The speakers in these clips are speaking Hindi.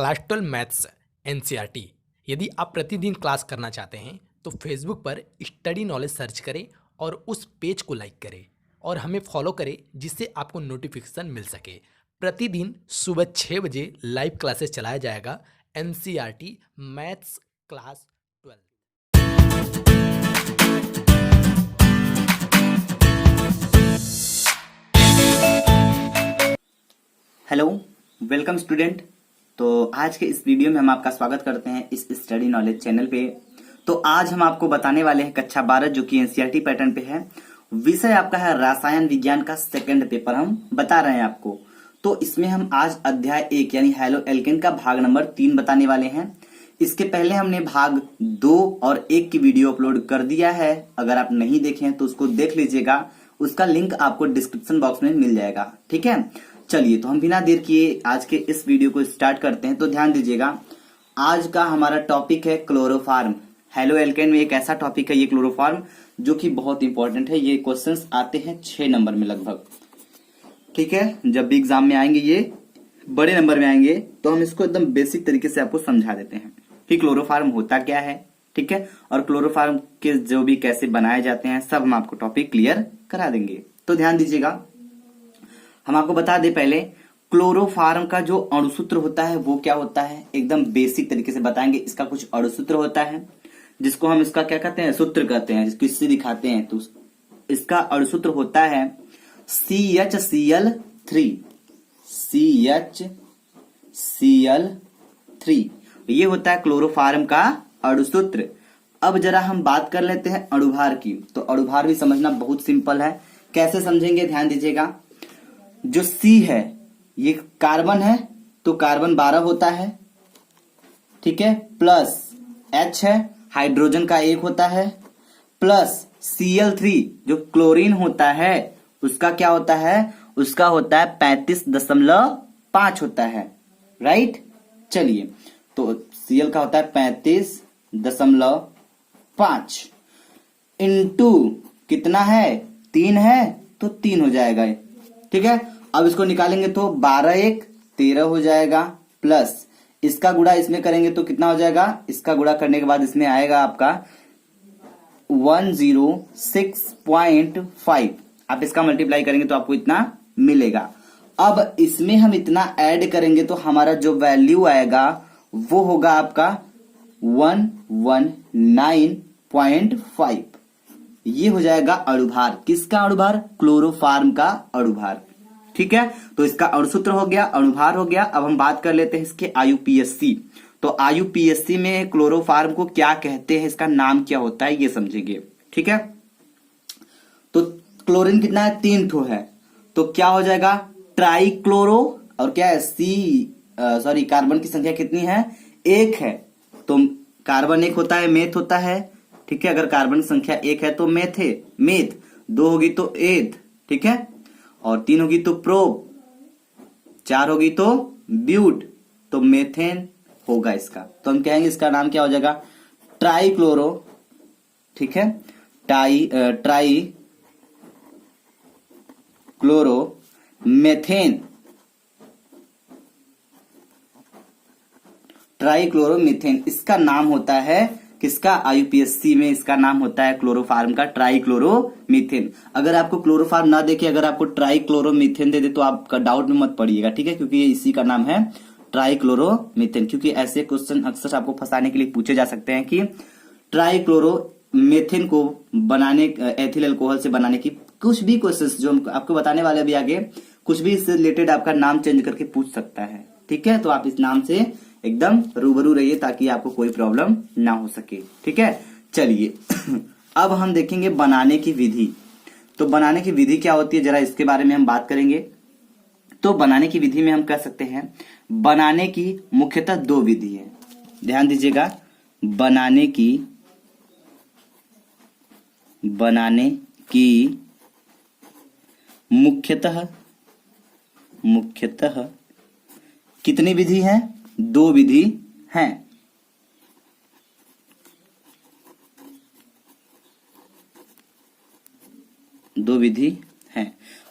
Class 12 maths NCERT. यदि आप प्रतिदिन क्लास करना चाहते हैं तो फेसबुक पर स्टडी नॉलेज सर्च करें और उस पेज को लाइक करें और हमें फॉलो करें, जिससे आपको नोटिफिकेशन मिल सके। प्रतिदिन सुबह 6 बजे लाइव क्लासेस चलाया जाएगा NCERT maths class 12। Hello, welcome student. तो आज के इस वीडियो में हम आपका स्वागत करते हैं इस स्टडी नॉलेज चैनल पे। तो आज हम आपको बताने वाले हैं कक्षा 12 जो कि एनसीईआरटी पैटर्न पे है। विषय आपका है रसायन विज्ञान का सेकंड पेपर हम बता रहे हैं आपको। तो इसमें हम आज अध्याय 1 यानी हैलो एल्केन का भाग नंबर 3 बताने वाले हैं। इसके पहले हमने भाग 2 और 1 की वीडियो अपलोड कर दिया है। अगर आप नहीं देखे हैं तो उसको देख लीजिएगा, उसका लिंक आपको डिस्क्रिप्शन बॉक्स में मिल जाएगा। ठीक है, चलिए तो हम बिना देर किए आज के इस वीडियो को स्टार्ट करते हैं। तो ध्यान दीजिएगा, आज का हमारा टॉपिक है क्लोरोफार्म। हैलो एल्केन में एक ऐसा टॉपिक है ये क्लोरोफार्म जो कि बहुत इंपॉर्टेंट है। ये क्वेश्चंस आते हैं 6 नंबर में लगभग। ठीक है, जब भी एग्जाम में आएंगे ये बड़े नंबर में आएंगे तो हम इसको एकदम बेसिक तरीके से आपको समझा देते हैं कि क्लोरोफार्म होता क्या है। ठीक है, और क्लोरोफार्म के जो भी कैसे बनाए जाते हैं सब हम आपको टॉपिक क्लियर करा देंगे। तो ध्यान दीजिएगा, हम आपको बता दें पहले क्लोरोफार्म का जो अणुसूत्र होता है वो क्या होता है, एकदम बेसिक तरीके से बताएंगे। इसका कुछ अणुसूत्र होता है जिसको हम इसका क्या कहते हैं, सूत्र कहते हैं, जिसको इससे दिखाते हैं। तो इसका अणुसूत्र होता है CHCl3। CHCl3 ये होता है क्लोरोफार्म का अणुसूत्र। अब जरा हम बात कर लेते हैं अणुभार की। तो अणुभार भी समझना बहुत सिंपल है। कैसे समझेंगे, ध्यान दीजिएगा। जो C है ये कार्बन है तो कार्बन 12 होता है। ठीक है, प्लस H है हाइड्रोजन का 1 होता है, प्लस Cl3 जो क्लोरीन होता है उसका क्या होता है, उसका होता है 35.5 होता है। राइट, चलिए तो Cl का होता है 35.5 इंटू कितना है, 3 है तो 3 हो जाएगा। ठीक है, अब इसको निकालेंगे तो 12 1 13 हो जाएगा, प्लस इसका गुणा इसमें करेंगे तो कितना हो जाएगा, इसका गुणा करने के बाद इसमें आएगा आपका 106.5। आप इसका मल्टीप्लाई करेंगे तो आपको इतना मिलेगा। अब इसमें हम इतना ऐड करेंगे तो हमारा जो वैल्यू आएगा वो होगा आपका 119.5। ये हो जाएगा अणुभार। किसका अणुभार, क्लोरोफार्म का अणुभार। ठीक है, तो इसका अणुसूत्र हो गया, अणुभार हो गया। अब हम बात कर लेते हैं इसके IUPAC। तो IUPAC में क्लोरोफार्म को क्या कहते हैं, इसका नाम क्या होता है ये समझेंगे। ठीक है, तो क्लोरीन कितना है, 3 ठो है तो क्या हो जाएगा, ट्राइक्लोरो। और क्या है, कार्बन की संख्या कितनी है, 1 है तो कार्बन 1 होता है, मेथ होता है। ठीक है, अगर कार्बन की संख्या 1 है तो मेथ 2 होगी तो एथ। ठीक है, और 3 होगी तो प्रोप, 4 होगी तो ब्यूट, तो मेथेन होगा इसका। तो हम कहेंगे इसका नाम क्या हो जाएगा, ट्राइक्लोरो। ठीक है, ट्राई क्लोरो मेथेन, ट्राइक्लोरोमीथेन इसका नाम होता है। किसका, IUPAC में इसका नाम होता है क्लोरोफार्म का ट्राइक्लोरोमीथेन। अगर आपको क्लोरोफार्म ना देखे, अगर आपको ट्राइक्लोरोमीथेन दे दे तो आपका डाउट में मत पड़िएगा। ठीक है, क्योंकि ये इसी का नाम है ट्राइक्लोरोमीथेन। क्योंकि ऐसे क्वेश्चन अक्सर आपको फंसाने के लिए पूछे जा सकते हैं कि ट्राइक्लोरोमीथेन को बनाने, एथिल अल्कोहल से बनाने की कुछ भी क्वेश्चंस जो हम आपको बताने वाले अभी आगे, कुछ भी इससे रिलेटेड आपका नाम चेंज करके पूछ सकता है। ठीक है, तो आप इस नाम से एकदम रूबरू रहिए ताकि आपको कोई प्रॉब्लम ना हो सके। ठीक है, चलिए अब हम देखेंगे बनाने की विधि। तो बनाने की विधि क्या होती है, जरा इसके बारे में हम बात करेंगे। तो बनाने की विधि में हम कह सकते हैं बनाने की मुख्यतः 2 विधि है। ध्यान दीजिएगा, बनाने की मुख्यतः कितनी विधि है, 2 विधि हैं।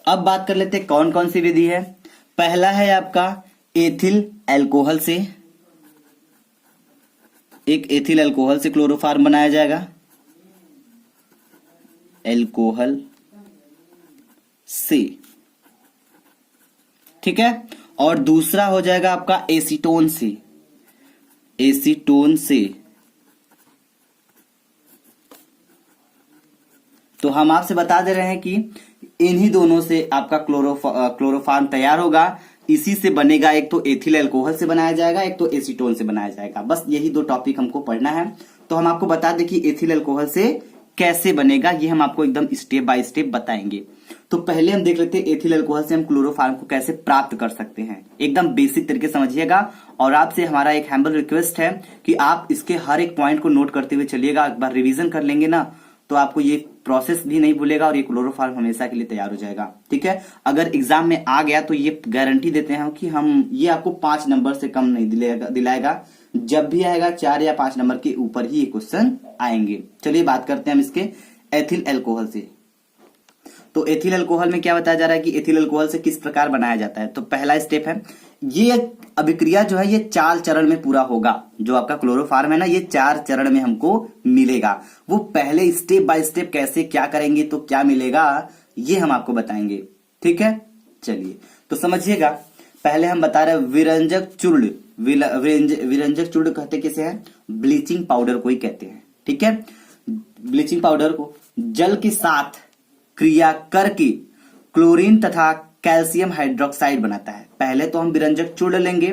अब बात कर लेते हैं कौन कौन सी विधि है। पहला है आपका एथिल अल्कोहल से। एक एथिल अल्कोहल से क्लोरोफॉर्म बनाया जाएगा, अल्कोहल से, ठीक है। और दूसरा हो जाएगा आपका एसीटोन से, एसीटोन से। तो हम आपसे बता दे रहे हैं कि इन्हीं दोनों से आपका क्लोरोफॉर्म तैयार होगा। इसी से बनेगा, एक तो एथिल अल्कोहल से बनाया जाएगा, एक तो एसीटोन से बनाया जाएगा। बस यही दो टॉपिक हमको पढ़ना है। तो हम आपको बता दें कि एथिल अल्कोहल से कैसे बनेगा, ये हम आपको एकदम स्टेप बाय स्टेप बताएंगे। तो पहले हम देख लेते हैं एथिल अल्कोहल से हम क्लोरोफॉर्म को कैसे प्राप्त कर सकते हैं। एकदम बेसिक तरीके समझिएगा। और आपसे हमारा एक हैम्बल रिक्वेस्ट है कि आप इसके हर एक पॉइंट को नोट करते हुए चलिएगा। एक बार रिवीजन कर लेंगे ना तो आपको ये प्रोसेस भी नहीं भूलेगा और ये क्लोरोफॉर्म हमेशा के लिए तैयार हो जाएगा, ठीक है। अगर एग्जाम में आ गया तो ये गारंटी देते हैं कि हम ये आपको 5 नंबर से कम नहीं दिलाएगा। जब भी आएगा 4 या 5 नंबर के ऊपर ही ये क्वेश्चन आएंगे। चलिए बात करते हैं हम इसके एथिल अल्कोहल से। तो एथिल अल्कोहल में क्या बताया जा रहा है कि एथिल अल्कोहल से किस प्रकार बनाया जाता है। तो पहला स्टेप है, ये अभिक्रिया जो है ये 4 चरण में पूरा होगा। जो आपका क्लोरोफॉर्म है ना, ये 4 चरण में हमको मिलेगा। वो पहले स्टेप बाय स्टेप कैसे क्या करेंगे तो क्या मिलेगा ये हम आपको बताएंगे, ठीक है। चलिए तो समझिएगा। पहले हम बता रहे हैं विरंजक चूर्ण। विरंजक चूर्ण कहते किसे हैं, ब्लीचिंग पाउडर को ही कहते हैं, ठीक है। ब्लीचिंग पाउडर को जल के साथ क्रिया करके क्लोरीन तथा कैल्शियम हाइड्रोक्साइड बनाता है। पहले तो हम विरंजक चूर्ण लेंगे,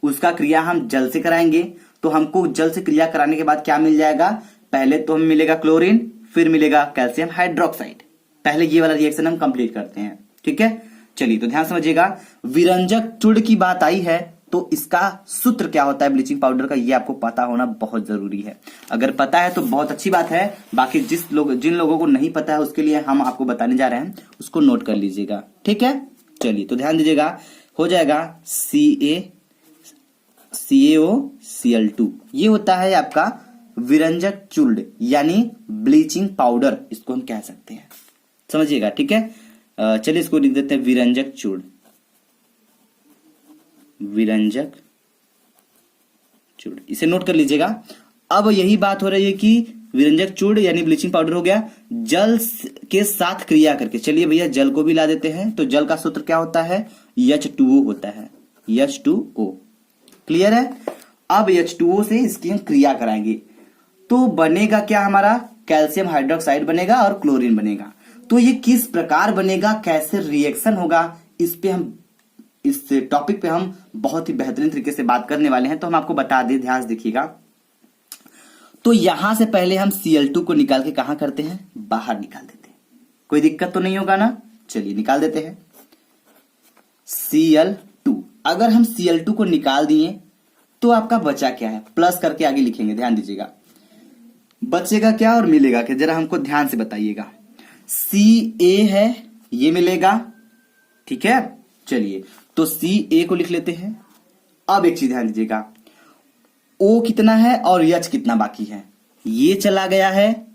उसका क्रिया हम जल से कराएंगे। तो हमको जल से क्रिया कराने के बाद क्या मिल जाएगा, पहले तो हमें मिलेगा क्लोरीन, फिर मिलेगा कैल्शियम हाइड्रोक्साइड। पहले ये वाला रिएक्शन हम कंप्लीट करते हैं, ठीक है। चलिए तो ध्यान समझिएगा। विरंजक चूर्ण की बात आई है तो इसका सूत्र क्या होता है ब्लीचिंग पाउडर का, ये आपको पता होना बहुत जरूरी है। अगर पता है तो बहुत अच्छी बात है। बाकी जिन लोगों को नहीं पता है उसके लिए हम आपको बताने जा रहे हैं, उसको नोट कर लीजिएगा, ठीक है। चलिए तो ध्यान दीजिएगा। हो जाएगा CaCO Cl2। ये होता है आपका विरंजक चूर्ण यानी ब्लीचिंग पाउडर, इसको हम कह सकते हैं, समझिएगा, ठीक है। चलिए इसको लिख देते हैं विरंजक चूर्ण, विरंजक चूर्ण, इसे नोट कर लीजिएगा। अब यही बात हो रही है कि विरंजक चूर्ण यानी ब्लीचिंग पाउडर हो गया जल के साथ क्रिया करके। चलिए भैया जल को भी ला देते हैं। तो जल का सूत्र क्या होता है, H2O होता है, H2O, क्लियर है। अब H2O से इसकी हम क्रिया कराएंगे तो बनेगा क्या, हमारा कैल्शियम हाइड्रोक्साइड बनेगा और क्लोरीन बनेगा। तो ये किस प्रकार बनेगा, कैसे रिएक्शन होगा, इस टॉपिक पे हम बहुत ही बेहतरीन तरीके से बात करने वाले हैं। तो हम आपको बता दें, ध्यान देखिएगा। तो यहां से पहले हम Cl2 को निकाल के कहां करते हैं, बाहर निकाल देते हैं। कोई दिक्कत तो नहीं होगा ना। चलिए निकाल देते हैं Cl2। अगर हम Cl2 को निकाल दिए तो आपका बचा क्या है, प्लस करके आगे लिखेंगे, ध्यान दीजिएगा। बचेगा क्या और मिलेगा क्या, जरा हमको ध्यान से बताइएगा। Ca है, ये मिलेगा, ठीक है। चलिए तो Ca को लिख लेते हैं। अब एक चीज ध्यान दीजिएगा, O कितना है और H कितना बाकी है, ये चला गया है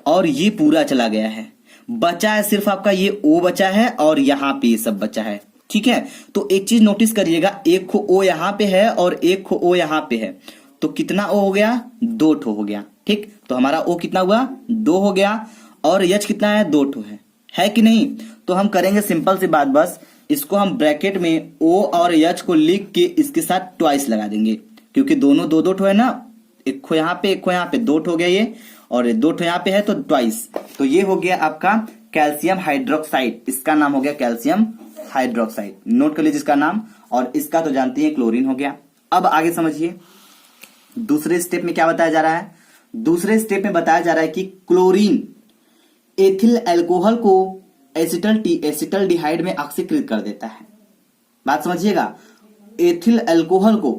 और ये पूरा चला गया है। बचा है सिर्फ आपका ये O बचा है और यहां पे ये सब बचा है, ठीक है। तो एक चीज नोटिस करिएगा, एक खो O यहां पे है और एक खो O यहां पे है। तो कितना O हो गया, 2 ठो हो गया, ठीक। तो हमारा O कितना हुआ, 2 हो गया। और H कितना है, 2 ठो है कि नहीं। तो हम करेंगे सिंपल सी बात, बस इसको हम ब्रैकेट में O और H को लिख के इसके साथ ट्वाइस लगा देंगे, क्योंकि दोनों 2 ठो है ना। एक खो यहाँ पे, एक खो यहाँ पे, 2 ठो हो गया ये, और 2 ठो यहाँ पे है तो ट्वाइस। तो ये हो गया आपका कैल्शियम हाइड्रोक्साइड, इसका नाम हो गया कैल्शियम हाइड्रोक्साइड, नोट कर लीजिए इसका नाम। और इसका तो जानते हैं क्लोरीन हो गया। अब आगे समझिए दूसरे स्टेप में क्या बताया जा रहा है। दूसरे स्टेप में बताया जा रहा है कि क्लोरीन एथिल अल्कोहल को एसिटल्डिहाइड में ऑक्सीकृत कर देता है। बात समझिएगा, एथिल अल्कोहल को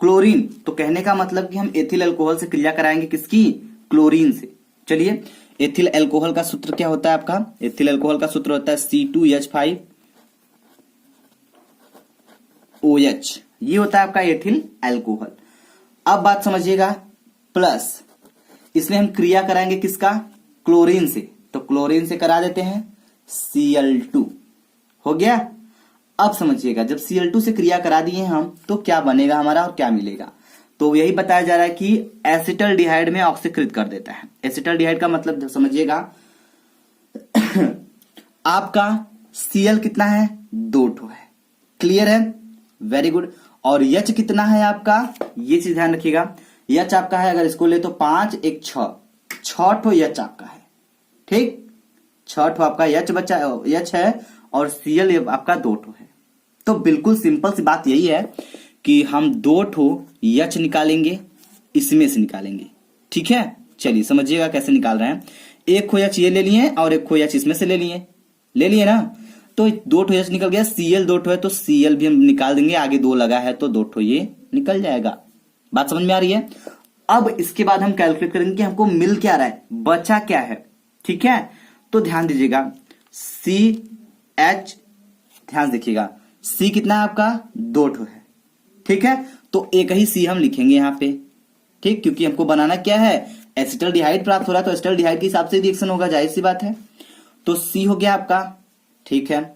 क्लोरीन, तो कहने का मतलब कि हम एथिल अल्कोहल से क्रिया कराएंगे किसकी, क्लोरीन से। चलिए एथिल अल्कोहल का सूत्र क्या होता है आपका, एथिल अल्कोहल का सूत्र होता है C2H5OH, ये होता है आपका एथिल अल्कोहल। अब बात समझिएगा, प्लस इसमें हम क्रिया कराएंगे किसका, क्लोरीन से। तो क्लोरीन से करा देते हैं Cl2, हो गया। अब समझिएगा, जब Cl2 से क्रिया करा दिए हम तो क्या बनेगा हमारा और क्या मिलेगा। तो यही बताया जा रहा है कि एसिटल्डिहाइड में ऑक्सीकृत कर देता है। एसिटल्डिहाइड का मतलब समझिएगा, आपका Cl कितना है, 2 ठो है। क्लियर है, वेरी गुड। और H कितना है आपका, ये चीज ध्यान रखिएगा। H आपका है, अगर इसको ले तो 5 1 6, 6 ठो H आपका है। ठीक, 6 ठो आपका H है और Cl आपका 2 ठो है। तो बिल्कुल सिंपल सी बात यही है कि हम 2 ठो H निकालेंगे, इसमें से निकालेंगे। ठीक है, चलिए समझिएगा कैसे निकाल रहे हैं। एक खो H ये ले लिए और एक खो H इसमें से ले लिए ना, तो 2 ठो H निकल गया। Cl 2 ठो है तो Cl भी हम निकाल देंगे, आगे 2 लगा है तो 2 ठो ये निकल जाएगा। बात समझ में आ रही है। अब इसके बाद हम कैलकुलेट करेंगे कि हमको मिल क्या रहा है, बचा क्या है। ठीक है, तो ध्यान दीजिएगा, CH, ध्यान देखिएगा, C कितना है आपका, 2 ठो है। ठीक है, तो एक ही C हम लिखेंगे यहाँ पे। ठीक, क्योंकि हमको बनाना क्या है, एसिटल्डिहाइड प्राप्त हो रहा है, तो एसिटल्डिहाइड के हिसाब से रिएक्शन होगा, जाहिर सी बात है। तो C हो गया आपका। ठीक है,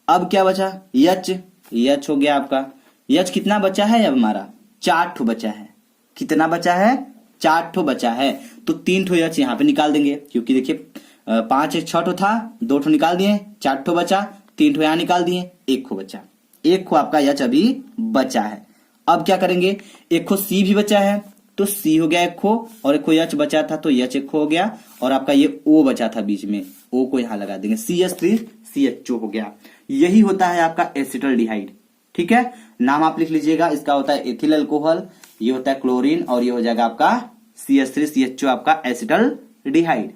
अब क्या बचा, H हो गया आपका। H कितना बचा है अब हमारा, 4 ठो बचा है। कितना बचा है, 4 ठो बचा है। तो 3 ठो H यहाँ पे निकाल देंगे, क्योंकि देखिए 5 1 6 ठो था, 2 ठो निकाल दिए, 4 ठो बचा, 3 ठो यहाँ निकाल दिए, 1 खो बचा। 1 खो आपका H अभी बचा है। अब क्या करेंगे, 1 खो C भी बचा है, तो C हो गया 1 खो, और 1 खो H बचा था तो H 1 खो हो गया, और आपका ये O बचा था बीच में, O को यहां लगा देंगे, CH3CHO हो गया। यही होता है आपका एसिटल्डिहाइड। ठीक है, नाम आप लिख लीजिएगा, इसका होता है एथिल अल्कोहल, ये होता है क्लोरीन, और ये हो जाएगा आपका CH3CHO आपका एसिटल्डिहाइड।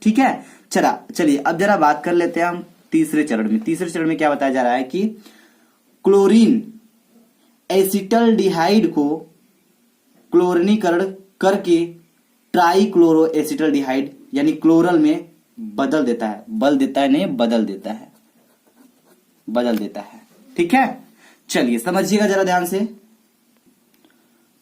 ठीक है, चलिए अब जरा बात कर लेते हैं हम तीसरे चरण में। तीसरे चरण में क्या बताया जा रहा है कि क्लोरीन एसिटल्डिहाइड को क्लोरीनीकरण करके ट्राइक्लोरो एसिटल्डिहाइड यानी क्लोरल में बदल देता है। बदल देता है। ठीक है, चलिए समझिएगा जरा ध्यान से।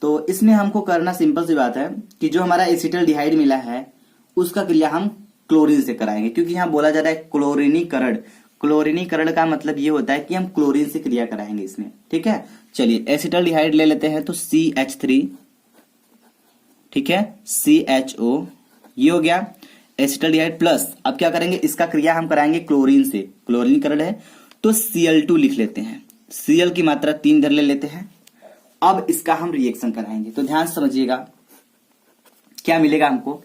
तो इसमें हमको करना सिंपल सी बात है कि जो हमारा एसिटल्डिहाइड मिला है उसका क्रिया हम क्लोरीन से कराएंगे, क्योंकि यहां बोला जा रहा है क्लोरीनीकरण। क्लोरीनीकरण का मतलब ये होता है कि हम क्लोरीन से क्रिया कराएंगे इसमें। ठीक है, चलिए एसिटल्डिहाइड ले लेते हैं, तो CH3, ठीक है, CHO, ये हो गया एसिटल्डिहाइड प्लस। अब क्या करेंगे, इसका क्रिया हम कराएंगे क्लोरीन से, क्लोरीनीकरण है, तो Cl2 लिख लेते हैं। Cl की मात्रा 3 इधर ले लेते हैं। अब इसका हम रिएक्शन कराएंगे, तो ध्यान समझिएगा क्या मिलेगा हमको,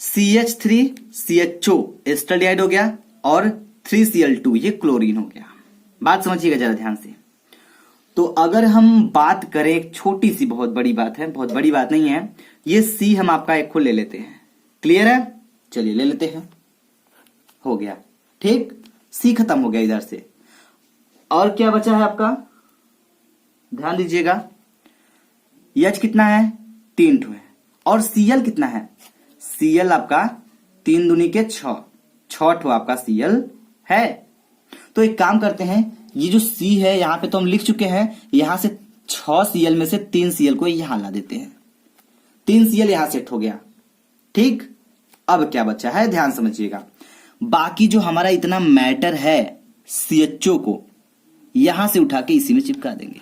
CH3CHO एसिटल्डिहाइड हो गया, और 3Cl2 ये क्लोरीन हो गया। बात समझिएगा जरा ध्यान से। तो अगर हम बात करें, एक छोटी सी, बहुत बड़ी बात है, बहुत बड़ी बात नहीं है, ये C हम आपका एक को ले लेते हैं। क्लियर है, चलिए ले लेते हैं, हो गया। ठीक, C खत्म हो गया इधर से। और क्या बचा है आपका, ध्यान दीजिएगा, H कितना है, 3 ठो है, और Cl कितना है, Cl आपका 3 दूनी के 6 ठो आपका Cl है। तो एक काम करते हैं, ये जो C है यहां पे तो हम लिख चुके हैं, यहां से 6 Cl में से 3 Cl को यहां ला देते हैं, 3 Cl यहां सेट हो गया। ठीक, अब क्या बचा है, ध्यान समझिएगा, बाकी जो हमारा इतना मैटर है CHO को यहां से उठा के इसी में चिपका देंगे।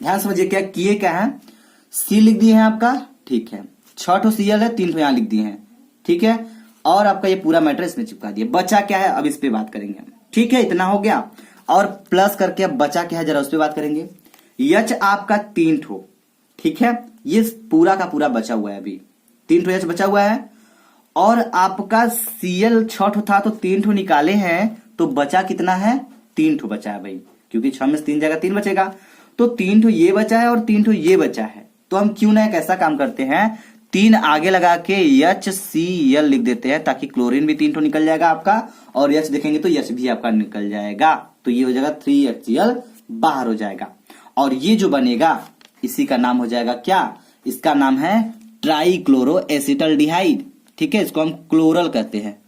ध्यान समझिए क्या किए, क्या है, C लिख दिए हैं आपका, ठीक है, 6 ठो Cl है, 3 ठो यहां लिख दिए हैं। ठीक है, और आपका ये पूरा मैटर इसमें चिपका दिया। बचा क्या है, अब इस पे बात करेंगे हम। ठीक है, इतना हो गया, और प्लस करके अब बचा क्या है जरा उस पे बात करेंगे। H आपका 3 ठो, ठीक है, ये पूरा का पूरा बचा हुआ है, अभी 3 ठो H बचा हुआ है, और आपका Cl 6 ठो था तो 3 ठो निकाले हैं, तो बचा कितना है, 3 ठो बचा है भाई, क्योंकि 6 में से 3 जाएगा 3 बचेगा, तो 3 ठो ये बचा है और 3 ठो ये बचा है। तो हम क्यों ना एक ऐसा काम करते हैं, 3 आगे लगा के HCl लिख देते हैं, ताकि क्लोरीन भी 3 ठो निकल जाएगा आपका, और H देखेंगे तो H भी आपका निकल जाएगा, तो ये हो जाएगा 3HCl बाहर हो जाएगा, और ये जो बनेगा इसी का नाम हो जाएगा क्या, इसका नाम है ट्राइक्लोरो एसिटल्डिहाइड। ठीक है, इसको हम क्लोरल कहते हैं,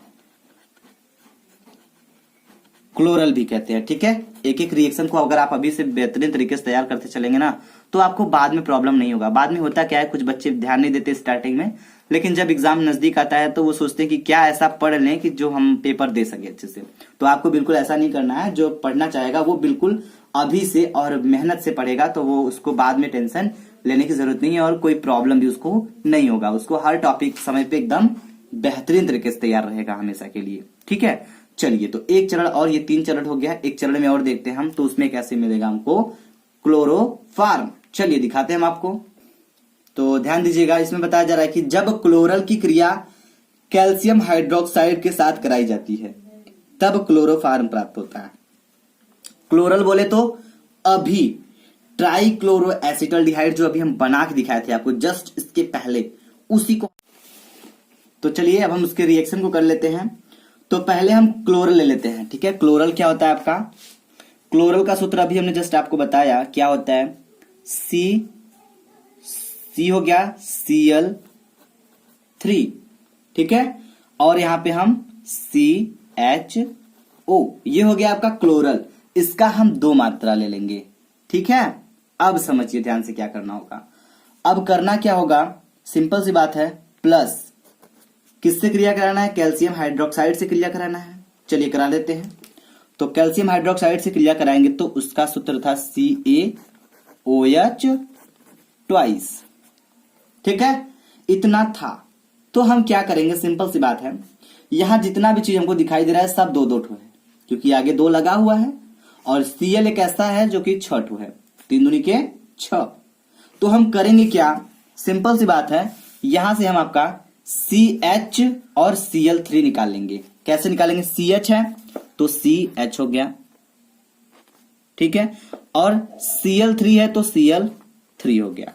क्लोरल भी कहते हैं। ठीक है, एक एक रिएक्शन को अगर आप अभी से बेहतरीन तरीके से तैयार करते चलेंगे ना, तो आपको बाद में प्रॉब्लम नहीं होगा। बाद में होता क्या है, कुछ बच्चे ध्यान नहीं देते स्टार्टिंग में, लेकिन जब एग्जाम नजदीक आता है तो वो सोचते हैं कि क्या ऐसा पढ़ लें कि जो हम पेपर दे सके अच्छे से। तो आपको बिल्कुल ऐसा नहीं करना है। जो पढ़ना चाहेगा वो बिल्कुल अभी से और मेहनत से पढ़ेगा, तो वो उसको बाद में टेंशन लेने की जरूरत नहीं है और कोई प्रॉब्लम भी उसको नहीं होगा। उसको हर टॉपिक समय पे एकदम बेहतरीन तरीके से तैयार रहेगा हमेशा के लिए। ठीक है, चलिए तो एक चरण और, ये 3 चरण हो गया, एक चरण में और देखते हैं हम तो उसमें कैसे मिलेगा हमको क्लोरोफार्म। चलिए दिखाते हैं हम आपको। तो ध्यान दीजिएगा, इसमें बताया जा रहा है कि जब क्लोरल की क्रिया कैल्शियम हाइड्रोक्साइड के साथ कराई जाती है तब क्लोरोफार्म प्राप्त होता है। क्लोरल बोले तो अभी ट्राइक्लोरो एसिटल्डिहाइड जो अभी हम बना के दिखाए थे आपको जस्ट इसके पहले, उसी को। तो चलिए अब हम उसके रिएक्शन को कर लेते हैं। तो पहले हम क्लोरल ले लेते हैं। ठीक है, क्लोरल क्या होता है आपका? क्लोरल का सूत्र अभी हमने जस्ट आपको बताया क्या होता है। सी हो गया Cl3, ठीक है, और यहां पे हम CHO, ये हो गया आपका क्लोरल। इसका हम 2 मात्रा ले लेंगे। ठीक है, अब समझिए ध्यान से क्या करना होगा। अब करना क्या होगा, सिंपल सी बात है, प्लस किससे क्रिया कराना है? कैल्शियम हाइड्रोक्साइड से क्रिया कराना है। चलिए करा लेते हैं। तो कैल्शियम हाइड्रोक्साइड से क्रिया कराएंगे तो उसका सूत्र था CaOH ट्वाइस। ठीक है, इतना था। तो हम क्या करेंगे, सिंपल सी बात है, यहां जितना भी चीज हमको दिखाई दे रहा है सब 2 ठो है, क्योंकि आगे 2 लगा हुआ है और Cl एक ऐसा है जो कि 6 ठो है, 3 दूनी के 6। तो हम करेंगे क्या, सिंपल सी बात है, यहां से हम आपका CH और Cl3 निकाल लेंगे। कैसे निकालेंगे? CH है तो CH हो गया, ठीक है, और Cl3 है तो Cl3 हो गया।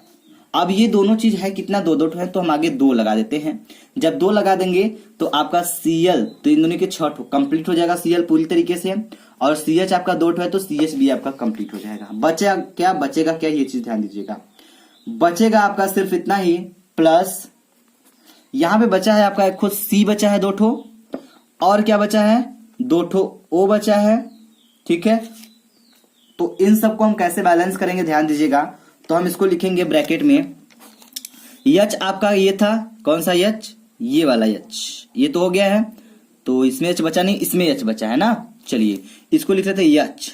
अब ये दोनों चीज है कितना, 2 ठो है, तो हम आगे 2 लगा देते हैं। जब 2 लगा देंगे तो आपका Cl 3 दूनी के 6 ठो कंप्लीट हो जाएगा, Cl पूरी तरीके से, और CH आपका 2 ठो है तो CH भी आपका कंप्लीट हो जाएगा। बचेगा क्या, ये चीज ध्यान दीजिएगा। बचेगा आपका सिर्फ इतना ही, प्लस यहां पे बचा है आपका एक खुद C बचा है 2 ठो, और क्या बचा है, 2 ठो O बचा है। ठीक है, तो इन सबको हम कैसे बैलेंस करेंगे ध्यान दीजिएगा। तो हम इसको लिखेंगे ब्रैकेट में, H आपका ये था, कौन सा H, ये वाला H, ये तो हो गया है, तो इसमें H बचा नहीं, इसमें H बचा है ना। चलिए इसको लिख लेते हैं H।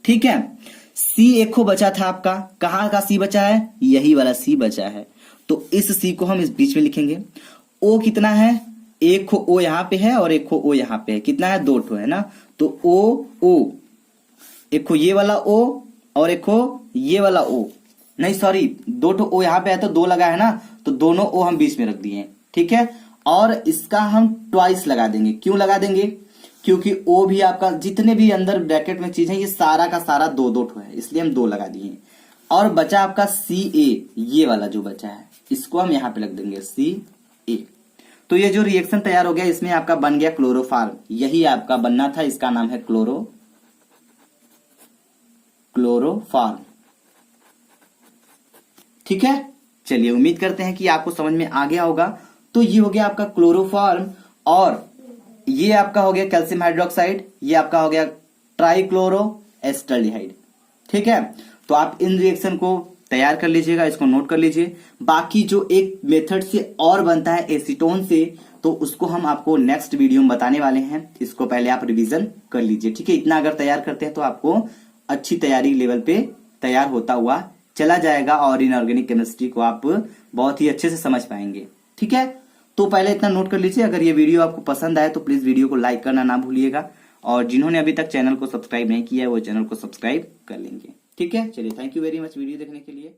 ठीक है, C एक बचा था आपका, कहाँ का C बचा है, यही वाला C बचा है, तो इस C को हम इस बीच में लिखेंगे। O कितना है, एक O यहां पे है और एक O यहां पे है, कितना है, 2 ठो है ना, तो O एक ये वाला O और एक ये वाला O, नहीं सॉरी 2 ठो O यहां पे है तो 2 लगा है ना, तो दोनों O हम बीच में रख दिए। ठीक है, और इसका हम ट्वाइस लगा देंगे। क्यों लगा देंगे, क्योंकि O भी आपका जितने भी अंदर ब्रैकेट में चीज है ये सारा का सारा 2 ठो है, इसलिए हम 2 लगा दिए। और बचा आपका Ca, ये वाला जो बचा है इसको हम यहां पे लग देंगे Ca। तो ये जो रिएक्शन तैयार हो गया इसमें आपका बन गया क्लोरोफार्म, यही आपका बनना था, इसका नाम है क्लोरोफार्म। ठीक है, चलिए उम्मीद करते हैं कि आपको समझ में आ गया होगा। तो ये हो गया आपका क्लोरोफार्म, और ये आपका हो गया कैल्शियम हाइड्रोक्साइड, ये आपका हो गया ट्राइक्लोरो एसिटल्डिहाइड। ठीक है, तो आप इन रिएक्शन को तैयार कर लीजिएगा, इसको नोट कर लीजिए। बाकी जो एक मेथड से और बनता है एसीटोन से, तो उसको हम आपको नेक्स्ट वीडियो में बताने वाले हैं, इसको पहले आप रिवीजन कर लीजिए। ठीक है, इतना अगर तैयार करते हैं तो आपको अच्छी तैयारी लेवल पे तैयार होता हुआ चला जाएगा और इनऑर्गेनिक केमिस्ट्री को आप बहुत ही अच्छे से समझ पाएंगे। ठीक है, तो पहले इतना नोट कर लीजिए। अगर ये वीडियो आपको पसंद आए तो प्लीज वीडियो को लाइक करना ना भूलिएगा, और जिन्होंने अभी तक चैनल को सब्सक्राइब नहीं किया है वो चैनल को सब्सक्राइब कर लेंगे। ठीक है, चलिए thank you very much video देखने के लिए।